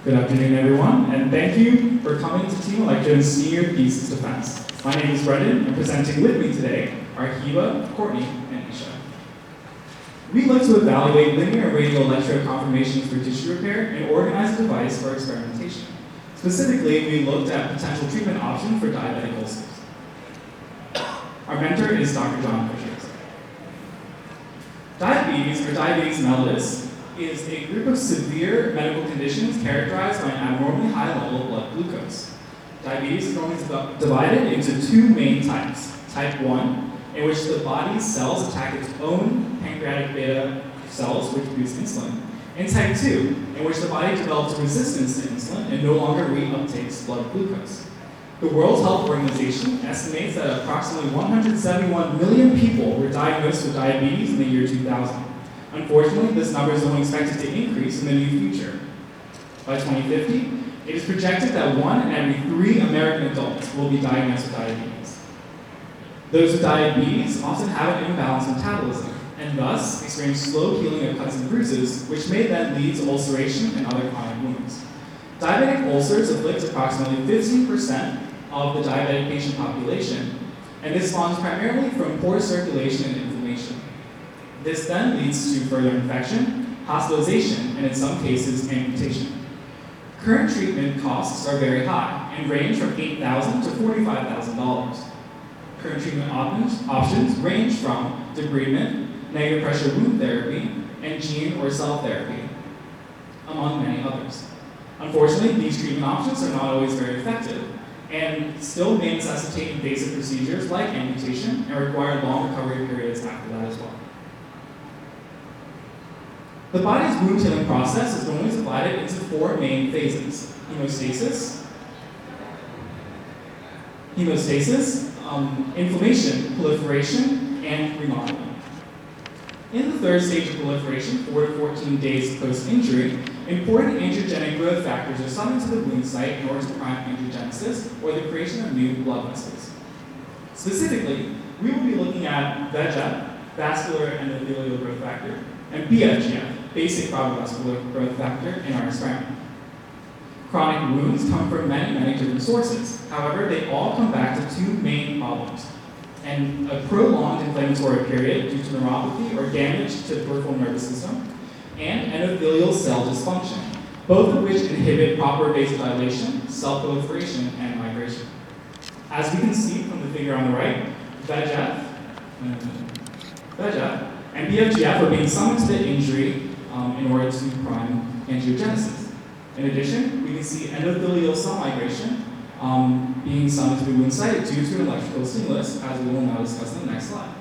Good afternoon, everyone, and thank you for coming to Team ELECTRODE's Senior Thesis Defense. My name is Brendan, and presenting with me today are Hiba, Courtney, and Isha. We look to evaluate linear and radial electrode conformations for tissue repair and organize a device for experimentation. Specifically, we looked at potential treatment options for diabetic ulcers. Our mentor is Dr. John Fisher. Diabetes, or diabetes mellitus, is a group of severe medical conditions characterized by an abnormally high level of blood glucose. Diabetes is normally divided into two main types. Type 1, in which the body's cells attack its own pancreatic beta cells, which produce insulin. And type 2, in which the body develops resistance to insulin and no longer reuptakes blood glucose. The World Health Organization estimates that approximately 171 million people were diagnosed with diabetes in the year 2000. Unfortunately, this number is only expected to increase in the near future. By 2050, it is projected that 1 in every 3 American adults will be diagnosed with diabetes. Those with diabetes often have an imbalanced metabolism, and thus experience slow healing of cuts and bruises, which may then lead to ulceration and other chronic wounds. Diabetic ulcers afflict approximately 15% of the diabetic patient population, and this spawns primarily from poor circulation and inflammation. This then leads to further infection, hospitalization, and in some cases, amputation. Current treatment costs are very high and range from $8,000 to $45,000. Current treatment options range from debridement, negative pressure wound therapy, and gene or cell therapy, among many others. Unfortunately, these treatment options are not always very effective and still may necessitate invasive procedures like amputation and require long recovery periods after that as well. The body's wound healing process is normally divided into 4 main phases: hemostasis, inflammation, proliferation, and remodeling. In the third stage of proliferation, 4 to 14 days post-injury, important angiogenic growth factors are summoned to the wound site in order to prime angiogenesis or the creation of new blood vessels. Specifically, we will be looking at VEGF, vascular endothelial growth factor, and BFGF, basic fibroblascular growth factor, in our experiment. Chronic wounds come from many different sources. However, they all come back to 2 main problems: and a prolonged inflammatory period due to neuropathy or damage to the peripheral nervous system, and endothelial cell dysfunction, both of which inhibit proper vasodilation, cell proliferation, and migration. As we can see from the figure on the right, VEGF and BFGF are being summoned to the injury in order to prime angiogenesis. In addition, we can see endothelial cell migration being summoned to the wound site due to an electrical stimulus, as we will now discuss in the next slide.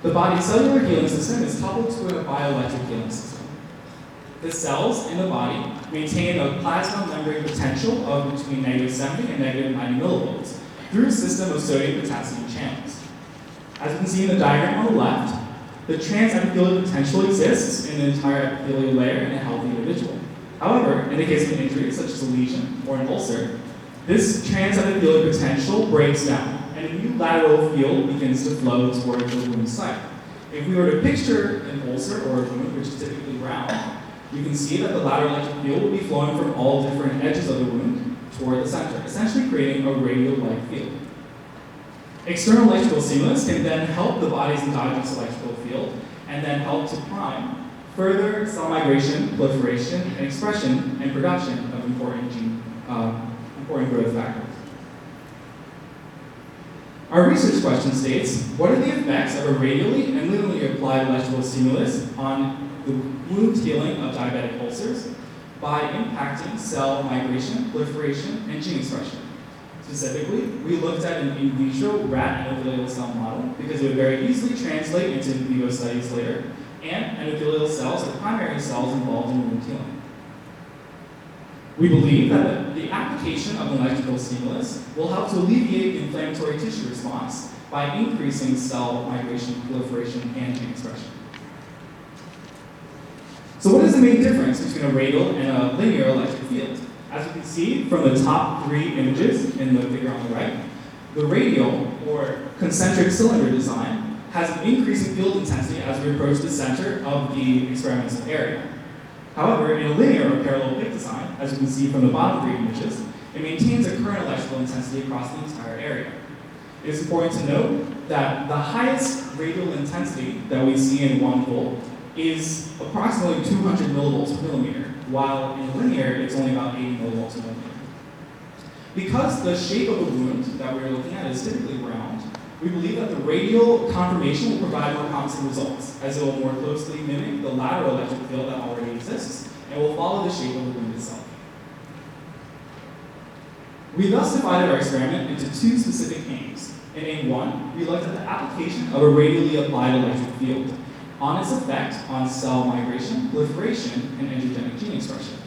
The body's cellular healing system is coupled to a bioelectric healing system. The cells in the body maintain a plasma membrane potential of between -70 and -90 millivolts through a system of sodium-potassium channels. As you can see in the diagram on the left, the transepithelial potential exists in the entire epithelial layer in a healthy individual. However, in the case of an injury, such as a lesion or an ulcer, this transepithelial potential breaks down, and a new lateral field begins to flow toward the wound site. If we were to picture an ulcer or a wound, which is typically round, you can see that the lateral electric field will be flowing from all different edges of the wound toward the center, essentially creating a radial-like field. External electrical stimulus can then help the body's endogenous electrical field and then help to prime further cell migration, proliferation, and expression and production of important growth factors. Our research question states, what are the effects of a radially and linearly applied electrical stimulus on the wound healing of diabetic ulcers by impacting cell migration, proliferation, and gene expression? Specifically, we looked at an in vitro rat endothelial cell model because it would very easily translate into in vivo studies later, and endothelial cells are primary cells involved in wound healing. We believe that the application of an electrical stimulus will help to alleviate the inflammatory tissue response by increasing cell migration, proliferation, and gene expression. So what is the main difference between a radial and a linear electric field? As you can see from the top 3 images in the figure on the right, the radial, or concentric cylinder design, has an increasing field intensity as we approach the center of the experimental area. However, in a linear or parallel plate design, as you can see from the bottom three images, it maintains a current electrical intensity across the entire area. It is important to note that the highest radial intensity that we see in 1 volt is approximately 200 millivolts per millimeter, while in linear, it's only about 80 millivolts per millimeter. Because the shape of the wound that we're looking at is typically round, we believe that the radial conformation will provide more promising results, as it will more closely mimic the lateral electric field that already exists, and will follow the shape of the wound itself. We thus divided our experiment into two specific aims. In aim 1, we looked at the application of a radially applied electric field on its effect on cell migration, proliferation, and angiogenic gene expression.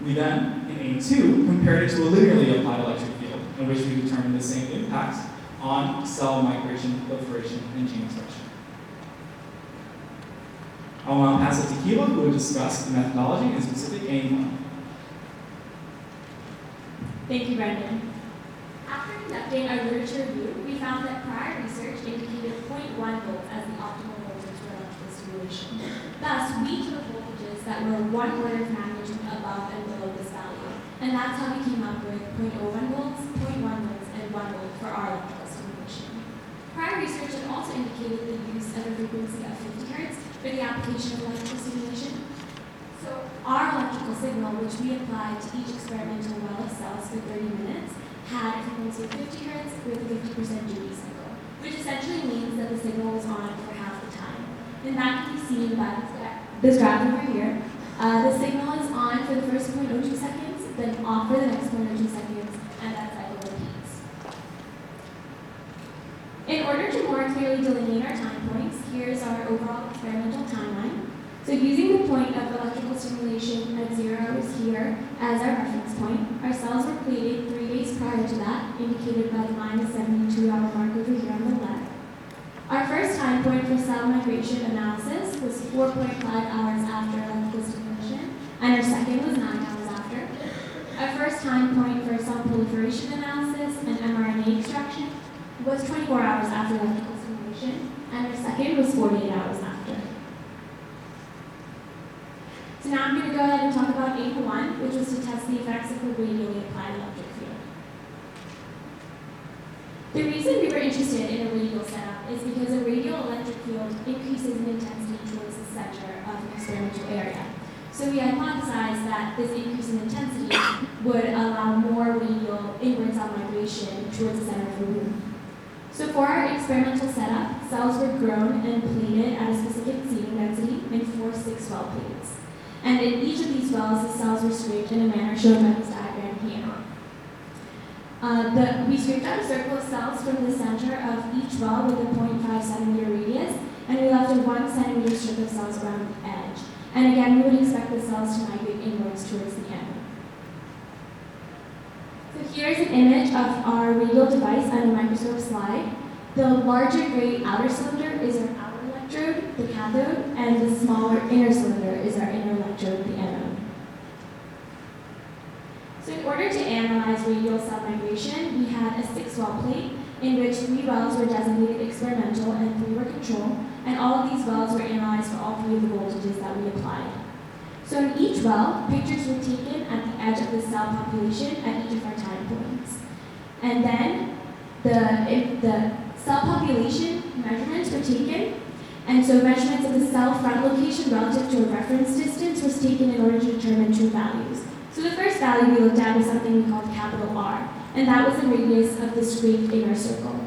We then, in aim 2, compared it to a linearly applied electric field, in which we determined the same impact on cell migration, proliferation, and gene expression. I will now pass it to Kiva, who will discuss the methodology and specific aim 1. Thank you, Brendan. After conducting our literature review, we found that prior research indicated 0.1 volts as the optimal voltage for electrical stimulation. Thus, we took voltages that were 1 order of magnitude above and below this value. And that's how we came up with 0.01 volts, 0.1 volts, and 1 volt for our electrical stimulation. Prior research had also indicated the use of a frequency of 50 Hz for the application of electrical stimulation. So our electrical signal, which we applied to each experimental well of cells for 30 minutes, had a frequency of 50 Hz with a 50% duty cycle, which essentially means that the signal was on for half the time. And that can be seen by this graph over here. The signal is on for the first 0.02 seconds, then off for the next 0.02 seconds, and that cycle repeats. In order to more clearly delineate our time points, here's our overall experimental timeline. So using the point of electrical stimulation at 0 hours here as our reference point, our cells were plated 3 days prior to that, indicated by the minus 72-hour mark over here on the left. Our first time point for cell migration analysis was 4.5 hours after electrical stimulation, and our second was 9 hours after. Our first time point for cell proliferation analysis and mRNA extraction was 24 hours after electrical stimulation, and our second was 48 hours after. So now I'm going to go ahead and talk about aim 1, which was to test the effects of the radially applied electric field. The reason we were interested in a radial setup is because a radial electric field increases in intensity towards the center of an experimental area. So we hypothesized that this increase in intensity would allow more radial inward cell migration towards the center of the wound. So for our experimental setup, cells were grown and plated at a specific seeding density in 4 6-well plates. And in each of these wells, the cells were scraped in a manner shown by this diagram here. We scraped out a circle of cells from the center of each well with a 0.5 centimeter radius, and we left a 1 centimeter strip of cells around the edge. And again, we would expect the cells to migrate inwards towards the end. So here's an image of our radial device on a microscope slide. The larger gray outer cylinder is our outer electrode, the cathode, and the smaller inner cylinder is our inner electrode, the anode. So in order to analyze radial cell migration, we had a 6-well plate in which 3 wells were designated experimental and 3 were control, and all of these wells were analyzed for all 3 of the voltages that we applied. So in each well, pictures were taken at the edge of the cell population at each of our time points. And then the cell population measurements were taken, and so measurements of the cell front location relative to a reference distance was taken in order to determine 2 values. So the first value we looked at was something we called capital R, and that was the radius of the scraped inner circle.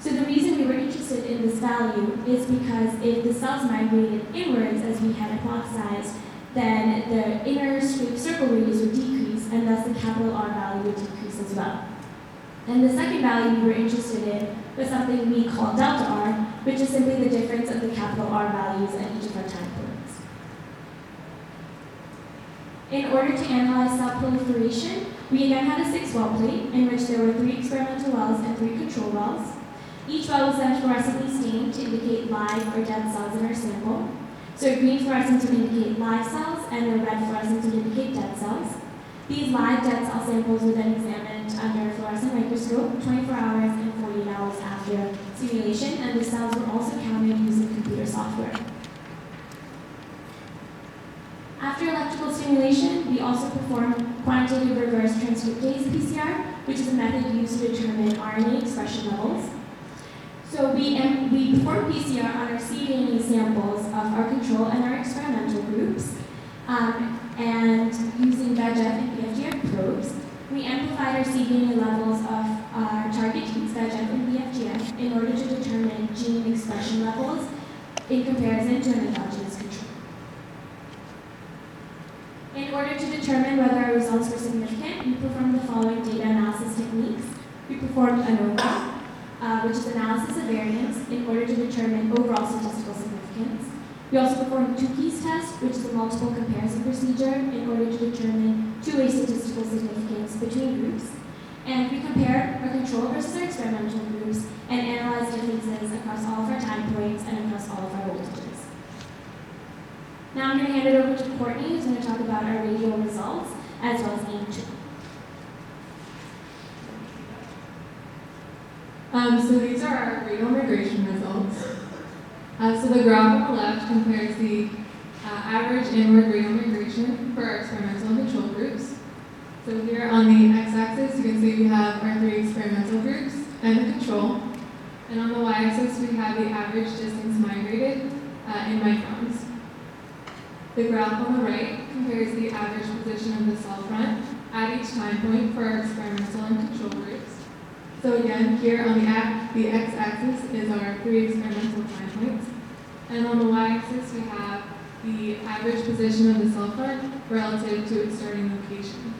So the reason we were interested in this value is because if the cells migrated inwards, as we had hypothesized, then the inner scraped circle radius would decrease, and thus the capital R value would decrease as well. And the second value we were interested in was something we call delta R, which is simply the difference of the capital R values at each of our time points. In order to analyze cell proliferation, we again had a 6-well plate in which there were 3 experimental wells and 3 control wells. Each well was then fluorescently stained to indicate live or dead cells in our sample. So green fluorescence would indicate live cells, and the red fluorescence would indicate dead cells. These live dead cell samples were then examined under a fluorescent microscope 24 hours and 48 hours after simulation, and the cells were also counted using computer software. After also performed quantitative reverse transcriptase PCR, which is a method used to determine RNA expression levels. So we performed PCR on our cDNA samples of our control and our experimental groups, and using VEGF and BFGF probes, we amplified our cDNA levels of our target genes, VEGF and BFGF, in order to determine gene expression levels in comparison to an endogenous control. In order to determine whether our results were significant, we performed the following data analysis techniques. We performed ANOVA, which is analysis of variance in order to determine overall statistical significance. We also performed two-keys test, which is a multiple comparison procedure in order to determine two-way statistical significance between groups. And we compared our control versus our experimental groups and analyzed differences across all of our time points and across all of our voltages. Now I'm going to hand it over to Courtney, who's going to talk about our radial results as well as aim 2. So these are our radial migration results. So the graph on the left compares the average inward radial migration for our experimental and control groups. So here on the x-axis, you can see we have our 3 experimental groups and the control. And on the y-axis, we have the average distance migrated in microns. The graph on the right compares the average position of the cell front at each time point for our experimental and control groups. So again, here on the x-axis is our 3 experimental time points. And on the y-axis, we have the average position of the cell front relative to its starting location.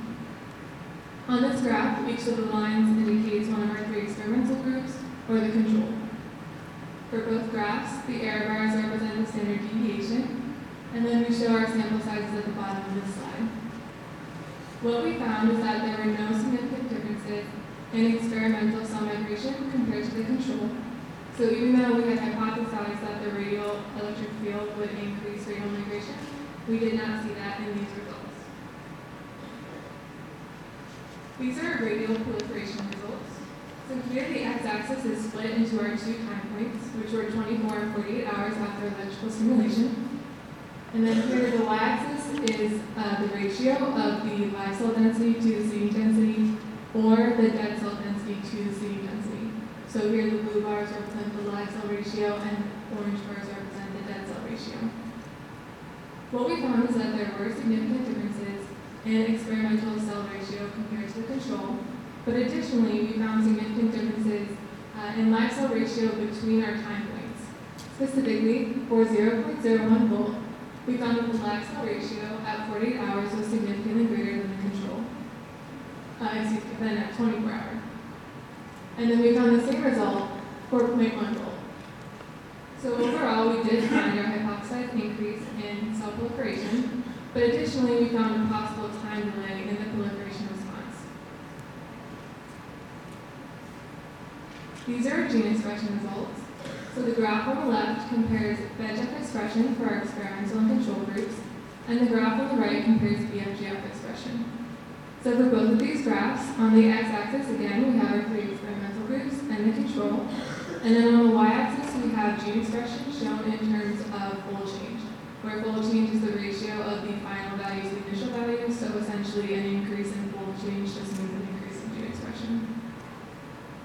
On this graph, each of the lines indicates one of our 3 experimental groups or the control. For both graphs, the error bars represent the standard deviation, and then we show our sample sizes at the bottom of this slide. What we found is that there were no significant differences in experimental cell migration compared to the control. So even though we had hypothesized that the radial electric field would increase radial migration, we did not see that in these results. These are our radial proliferation results. So here the x-axis is split into our 2 time points, which were 24 and 48 hours after electrical stimulation. And then here the y-axis is the ratio of the live cell density to the seeding density, or the dead cell density to the seeding density. So here the blue bars represent the live cell ratio and orange bars represent the dead cell ratio. What we found is that there were significant differences in experimental cell ratio compared to the control, but additionally we found significant differences in live cell ratio between our time points. Specifically, for 0.01 volt, we found that the live cell ratio at 48 hours was significantly greater than the control. Than at 24 hours. And then we found the same result for 0.1 volt. So overall, we did find our hypothesized increase in cell proliferation, but additionally, we found a possible time delay in the proliferation response. These are our gene expression results. So the graph on the left compares VEGF expression for our experimental and control groups, and the graph on the right compares BFGF expression. So for both of these graphs, on the x-axis, again, we have our 3 experimental groups and the control. And then on the y-axis, we have gene expression shown in terms of fold change, where fold change is the ratio of the final value to the initial value. So essentially, an increase in fold change just means an increase in gene expression.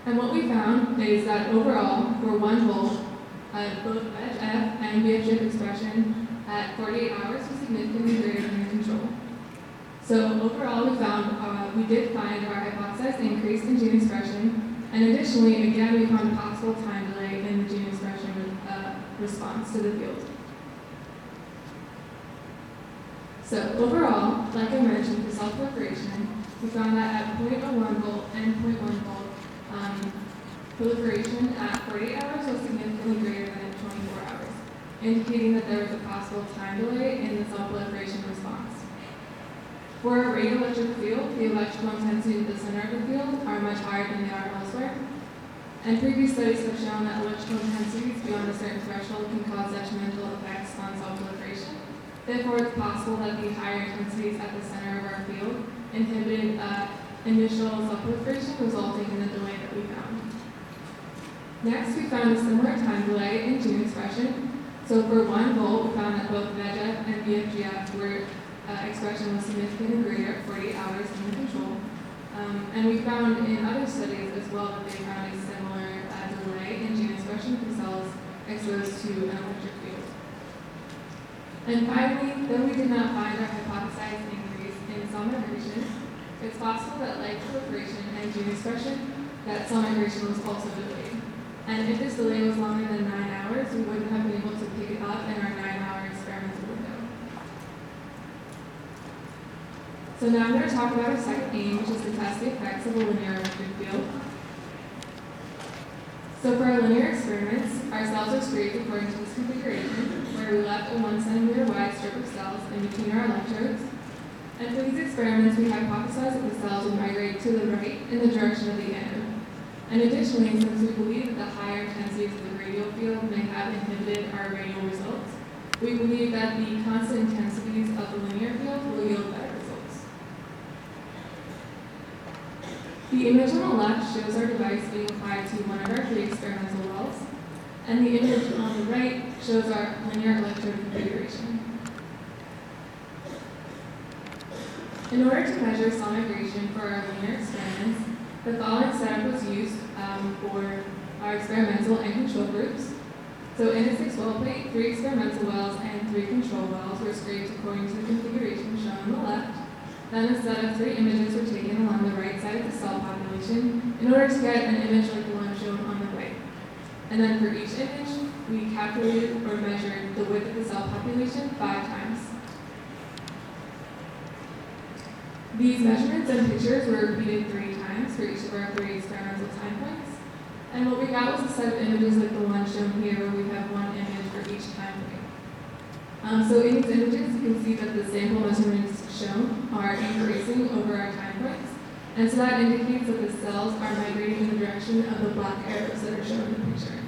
And what we found is that overall, for 1 volt, both VEGF and BFGF expression at 48 hours was significantly greater than the control. So overall, we did find our hypothesized increase in gene expression, and additionally, again, we found a possible time delay in the gene expression response to the field. So overall, like I mentioned, for cell proliferation, we found that at 0.01 volt and 0.1 volt, proliferation at 48 hours was significantly greater than at 24 hours, indicating that there was a possible time delay in the cell proliferation response. For a radioelectric field, the electrical intensity at the center of the field are much higher than they are elsewhere. And previous studies have shown that electrical intensities beyond a certain threshold can cause detrimental effects on cell proliferation. Therefore, it's possible that the higher intensities at the center of our field inhibited initial cell proliferation, resulting in the delay that we found. Next, we found a similar time delay in gene expression. So for 1 volt, we found that both VEGF and BFGF were expression was significantly greater at 48 hours in the control. And we found in other studies as well that they found a similar delay in gene expression for cells exposed to an electric field. And finally, though we did not find our hypothesized increase in cell migration, it's possible that like proliferation and gene expression, that cell migration was also delayed. And if this delay was longer than 9 hours, we wouldn't have been able to pick it up in our 9-hour experimental window. So now I'm going to talk about our second aim, which is to test the effects of a linear electric field. So for our linear experiments, our cells are scraped according to this configuration, where we left a 1 centimeter wide strip of cells in between our electrodes. And for these experiments, we hypothesized that the cells would migrate to the right in the direction of the anode. And additionally, since we believe that the higher intensities of the radial field may have inhibited our radial results, we believe that the constant intensities of the linear field will yield better results. The image on the left shows our device being applied to one of our 3 experimental wells, and the image on the right shows our linear electrode configuration. In order to measure cell migration for our linear experiments, the following setup was used for our experimental and control groups. So in a 6-well plate, 3 experimental wells and 3 control wells were scraped according to the configuration shown on the left. Then a set of 3 images were taken along the right side of the cell population in order to get an image like the one shown on the right. And then for each image, we calculated or measured the width of the cell population 5 times. These measurements and pictures were repeated 3 times for each of our 3 experimental time points. And what we got was a set of images like the one shown here, where we have 1 image for each time point. So in these images, you can see that the sample measurements shown are increasing over our time points. And so that indicates that the cells are migrating in the direction of the black arrows that are shown in the picture.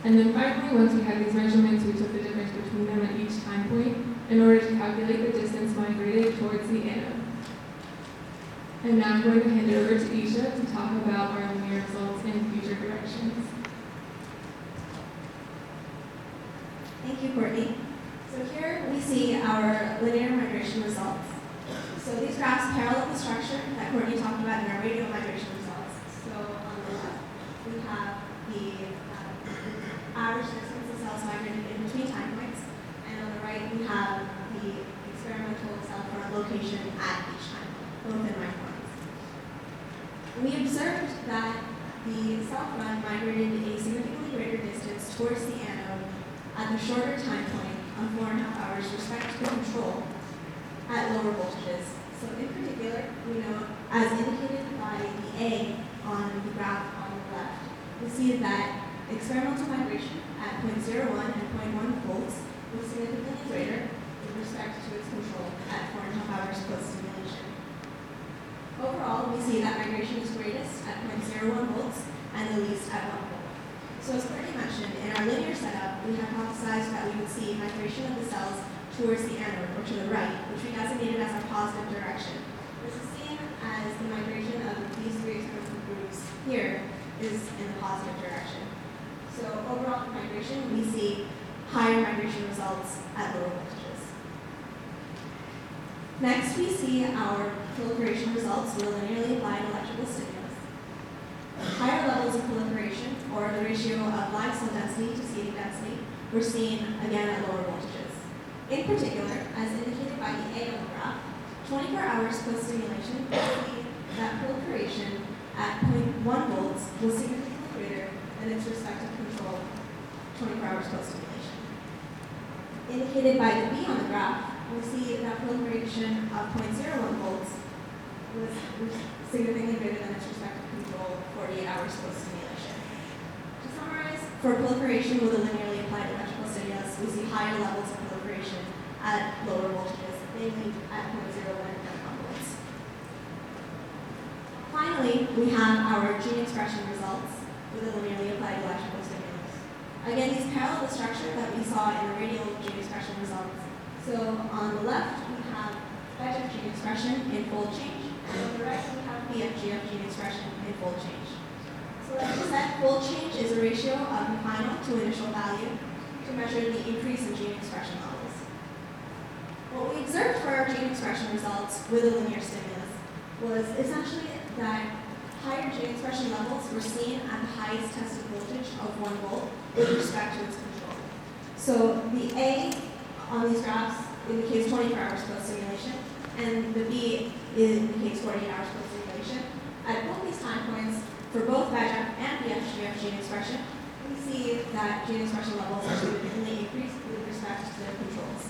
And then finally, once we had these measurements, we took the difference between them at each time point in order to calculate the distance migrated towards the anode. And now I'm going to hand it over to Isha to talk about our linear results in future directions. Thank you, Courtney. So here we see our linear migration results. So these graphs parallel the structure that Courtney talked about in our radial migration results. So on the left, we have the average distance of cells migrated in between time points, and on the right we have the experimental cell front location at each time point, both in microns. We observed that the cell front migrated a significantly greater distance towards the anode at the shorter time point of 4.5 hours with respect to the control at lower voltages. So in particular, we know, as indicated by the A on the graph on the left, we see that experimental migration at 0.01 and 0.1 volts was significantly greater with respect to its control at 4.5 hours post-stimulation. Overall, we see that migration is greatest at 0.01 volts and the least at 1 volt. So as Courtney mentioned, in our linear setup, we hypothesized that we would see migration of the cells towards the anode, or to the right, which we designated as our positive direction. This is seen as the migration of these 3 experimental groups here is in the positive direction. So overall for migration, we see higher migration results at lower voltages. Next, we see our proliferation results with a linearly applied electrical stimulus. Higher levels of proliferation, or the ratio of live cell density to seeding density, were seen again at lower voltages. In particular, as indicated by the A on the graph, 24 hours post-stimulation, we see that proliferation at 0.1 volts was significantly greater than its respective control 24 hours post-stimulation. Indicated by the B on the graph, we see that proliferation of 0.01 volts was significantly greater than its respective control 48 hours post-stimulation. To summarize, for proliferation with a linearly applied electrical stimulus, we see higher levels of proliferation at lower voltages, namely at 0.01 and 1 volts. Finally, we have our gene expression results with a linearly applied electrical stimulus. Again, these parallel the structure that we saw in the radial gene expression results. So on the left, we have VEGF gene expression in fold change, and on the right, we have PFGF gene expression in fold change. So like I said, fold change is a ratio of the final to initial value to measure the increase in gene expression levels. What we observed for our gene expression results with a linear stimulus was essentially that higher gene expression levels were seen at the highest tested voltage of 1 volt with respect to its control. So the A on these graphs indicates 24 hours post-stimulation, and the B indicates 48 hours post-stimulation. At both these time points, for both VEGF and BFGF gene expression, we see that gene expression levels are significantly increased with respect to their controls.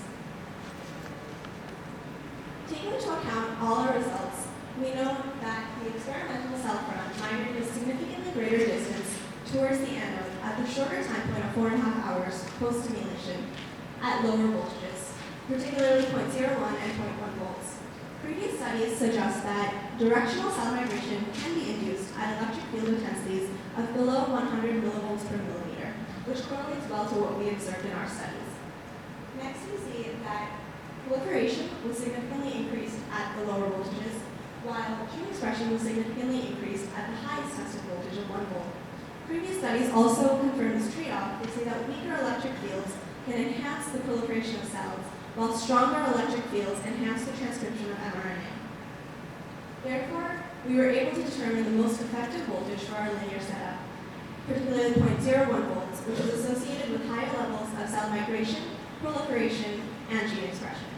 Taking into account all our results, we know that the experimental cell front migrated a significantly greater distance towards the anode at the shorter time point of 4.5 hours post-stimulation at lower voltages, particularly 0.01 and 0.1 volts. Previous studies suggest that directional cell migration can be induced at electric field intensities of below 100 millivolts per millimeter, which correlates well to what we observed in our studies. Next, we see that proliferation was significantly increased at the lower voltages, while gene expression was significantly increased at the highest tested voltage of 1 volt. Previous studies also confirm this trade-off. They say that weaker electric fields can enhance the proliferation of cells, while stronger electric fields enhance the transcription of mRNA. Therefore, we were able to determine the most effective voltage for our linear setup, particularly 0.01 volts, which is associated with higher levels of cell migration, proliferation, and gene expression.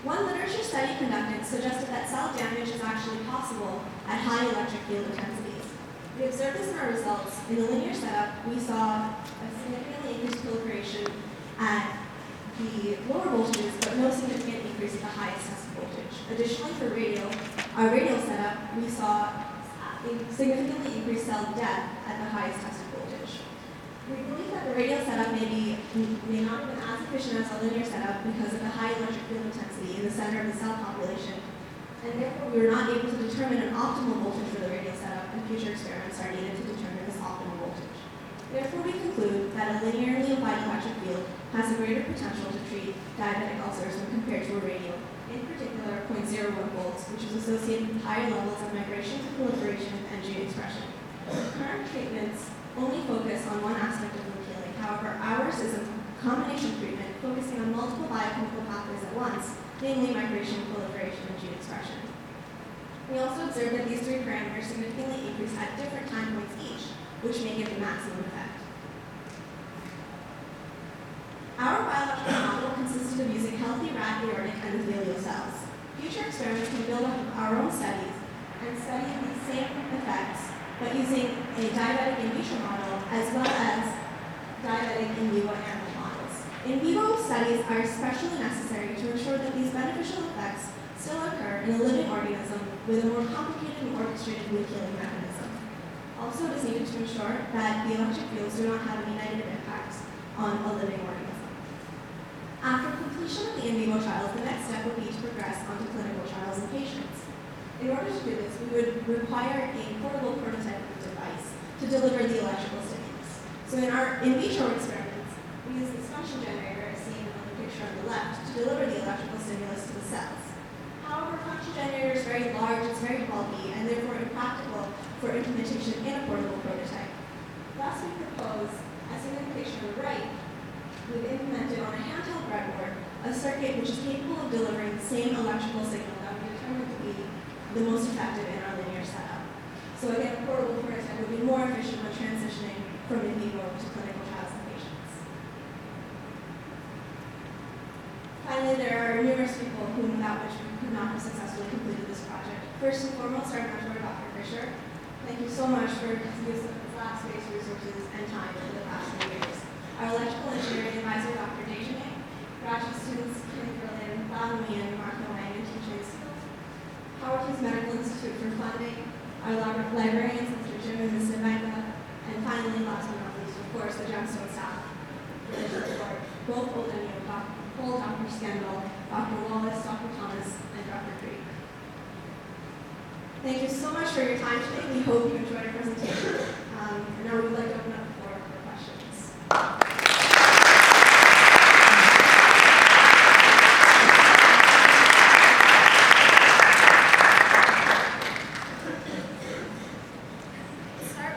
One literature study conducted suggested that cell damage is actually possible at high electric field intensities. We observed this in our results. In the linear setup, we saw a significantly increased proliferation at the lower voltages, but no significant increase at the highest tested voltage. Additionally, for our radial setup, we saw significantly increased cell death at the highest tested voltage. We believe that the radial setup may not have been as efficient as a linear setup because of the high electric field intensity in the center of the cell population, and therefore we were not able to determine an optimal voltage for the radial setup, and future experiments are needed to determine this optimal voltage. Therefore, we conclude that a linearly applied electric field has a greater potential to treat diabetic ulcers when compared to a radial, in particular 0.01 volts, which is associated with higher levels of migration, proliferation, and gene expression. Current treatments only focus on one aspect of wound healing. However, ours is a combination treatment focusing on multiple biochemical pathways at once, namely migration, proliferation, and gene expression. We also observed that these three parameters significantly increase at different time points each, which may give the maximum effect. Our biological model consisted of using healthy rat aortic endothelial cells. Future experiments can build up our own studies and study these same effects, but using a diabetic in vitro model as well as diabetic in vivo animal models. In vivo studies are especially necessary to ensure that these beneficial effects still occur in a living organism with a more complicated and orchestrated wound healing mechanism. Also, it is needed to ensure that the electric fields do not have any negative impacts on a living organism. After completion of the in vivo trials, the next step would be to progress onto clinical trials in patients. In order to do this, we would require a portable prototype of the device to deliver the electrical stimulus. So in our in vitro experiments, we use this function generator, as seen on the picture on the left, to deliver the electrical stimulus to the cells. However, function generator is very large, it's very bulky, and therefore impractical for implementation in a portable prototype. Thus, we propose, as seen in the picture on the right, we've implemented on a handheld breadboard a circuit which is capable of delivering the same electrical signal that we determined to be the most effective in our linear setup. So again, a portable prototype would be more efficient when transitioning from in vivo to clinical trials in patients. Finally, there are numerous people without which we could not have successfully completed this project. First and foremost, our mentor, Dr. Fisher. Thank you so much for his use of his lab space, resources, and time over the past 4 years. Our electrical engineering advisor, Dr. Dejane, graduate students, Kim Berlin, Bob Nguyen, Mark Wang, and teaching skills. Howard's Medical Institute for funding, our librarians, Mr. Jim and Ms. Nevenka, and finally, last but not least, of course, the Gemstone staff for their support, both old and new, Dr. Scandal, Dr. Wallace, Dr. Thomas, and Dr. Creek. Thank you so much for your time today. We hope you enjoyed our presentation. And now we would like to open up the floor for questions.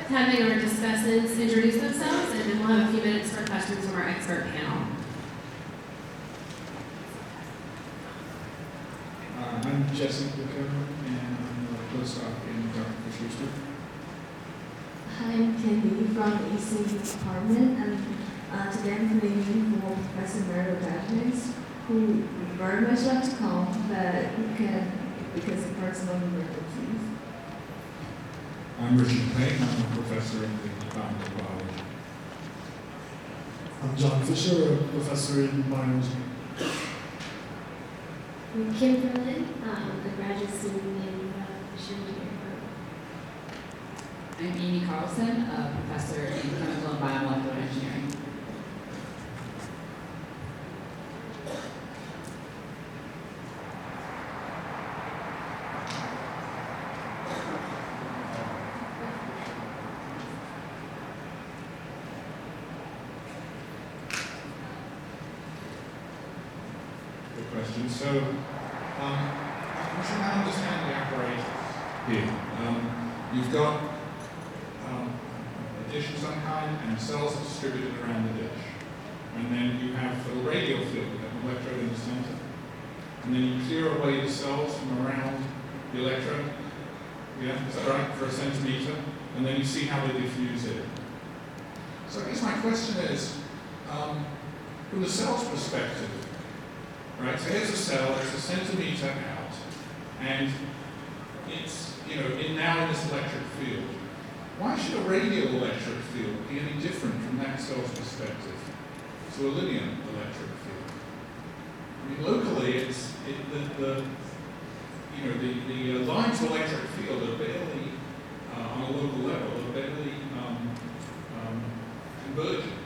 Having our discussants introduce themselves, and then we'll have a few minutes for questions from our expert panel. Jesse Booker, and I'm a postdoc in Dr. Fisher's group. Hi, I'm Candy from the ECD department, and today I'm filling in for Professor Mario Daphnis, who we very much like to come, but who can because of personal emergencies. I'm Richard Payne. I'm a professor in the Department of Biology. I'm John Fisher, a professor in biology. I'm Kim Berlin, a graduate student in machine engineering. I'm Amy Carlson, a professor in chemical and biomolecular engineering. Good question. So, I'm trying to understand the apparatus here. You've got a dish of some kind and cells are distributed around the dish. And then you have a radial field with an electrode in the center. And then you clear away the cells from around the electrode. Yeah, is that right? For a centimeter. And then you see how they diffuse it. So I guess my question is, from the cell's perspective, right? So here's a cell, it's a centimeter out, and it's, now in this electric field. Why should a radial electric field be any different from that cell's perspective to a linear electric field? I mean, locally, the lines of electric field are barely, on a local level, are barely converging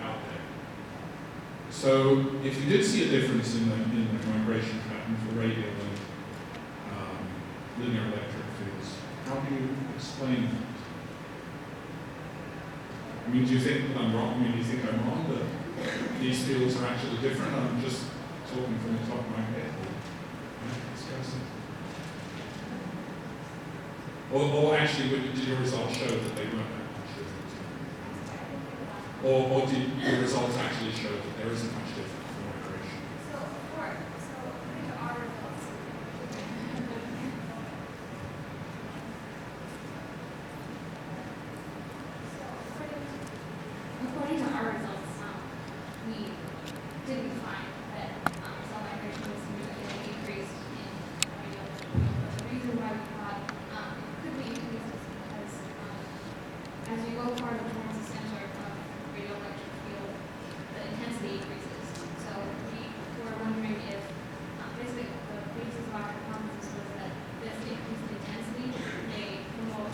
out there. So if you did see a difference in the migration pattern for radial and linear electric fields, how do you explain that? I mean, do you think I'm wrong? Do you think I'm wrong that these fields are actually different? I'm just talking from the top of my head. Or actually, did your results show that they weren't that much different? Or did your results actually show that there isn't much difference in migration? According to our results, we didn't find that cell migration was significantly increased in radial. The reason why we thought it could be increased is because as you go farther towards the center of radioelectric field, the intensity increases. So we were wondering if basically the basis of our hypothesis was that this increased intensity may promote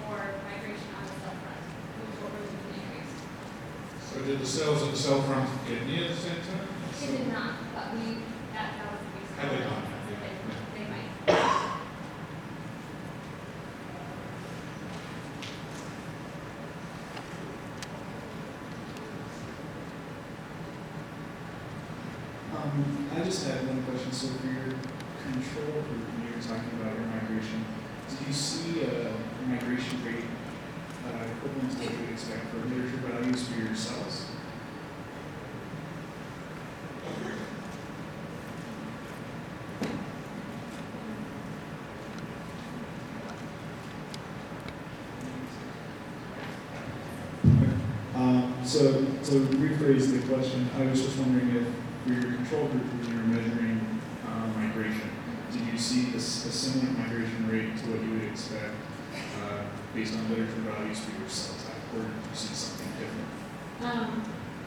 more migration on the cell front, which will really increase. So did the cells at the cell front get near the center? It did not, but that was the reason. Had they done that? They might. I just had one question. So for your control group, when you were talking about your migration, did you see a migration rate equivalent to what you would expect for literature values for your cells? So to rephrase the question, I was just wondering if for your control group, when you were measuring migration, did you see a similar migration rate to what you would expect based on literature values for your cell type, or did you see something different?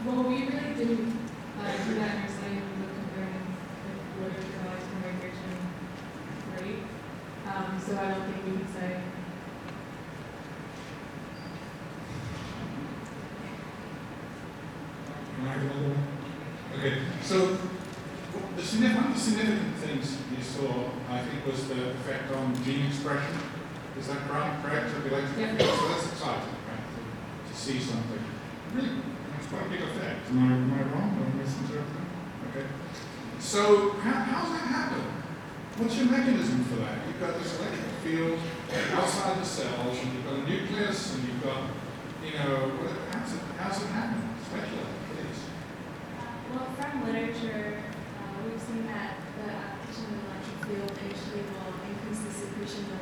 Well, we really didn't do that in our study when we were comparing literature values for migration rate. So I don't think we could say. Okay, so one of the significant things you saw, I think, was the effect on gene expression. Is that correct? Of the electric field? So that's exciting, right? To see something. Really, it's quite a big effect. Am I wrong? Am I misinterpreting? Okay. So how's that happen? What's your mechanism for that? You've got this electric field outside the cells, and you've got a nucleus, and you've got, how's it happen? Speculate, please. Well, from literature, we've seen that the application of the electric field initially will increase the secretion of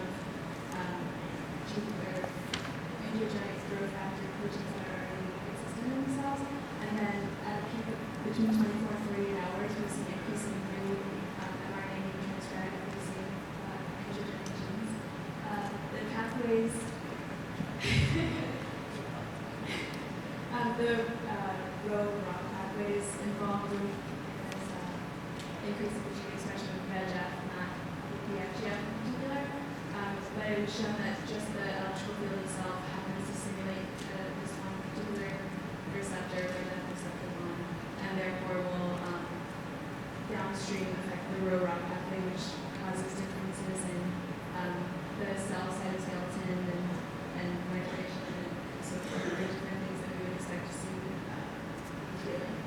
angiogenic growth factor proteins that are already existing in the cells, and then at a peak of between 24 and 48 hours, we see an increase in new mRNA being transcribed of these same angiogenic genes. The pathways, the row pathways involved in this increase in the gene expression of VEGF, not the FGF in particular. But it was shown that just the electrical field itself happens to stimulate this one particular receptor, or the receptor 1, and therefore will downstream affect the row-rock pathway, which causes differences in the cell cytoskeleton and migration and so forth, the different things that we would expect to see healing.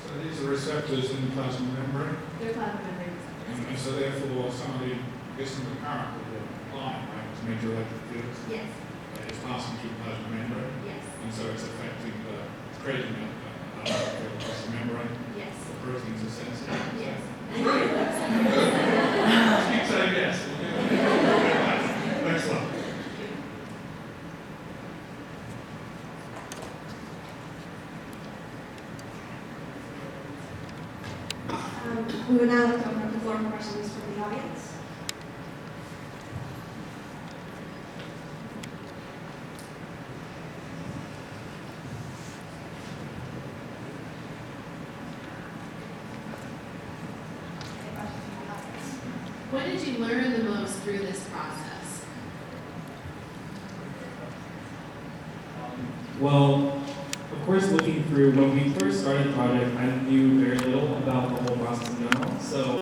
So these are receptors in the plasma membrane, They're plasma membrane receptors. and so therefore some of the dissonant current that will apply, right, to major electric fields, Yes, is passing through the plasma membrane, yes, and so it's affecting it's creating a electric field across the membrane. yes, The proteins are sensitive. yes. Keep saying yes. Next one. We would now like to open up the floor for questions from the audience. Any questions from the audience? What did you learn the most through this process? Well, of course, looking through, when we first started the project, I knew very little about the whole process in general. So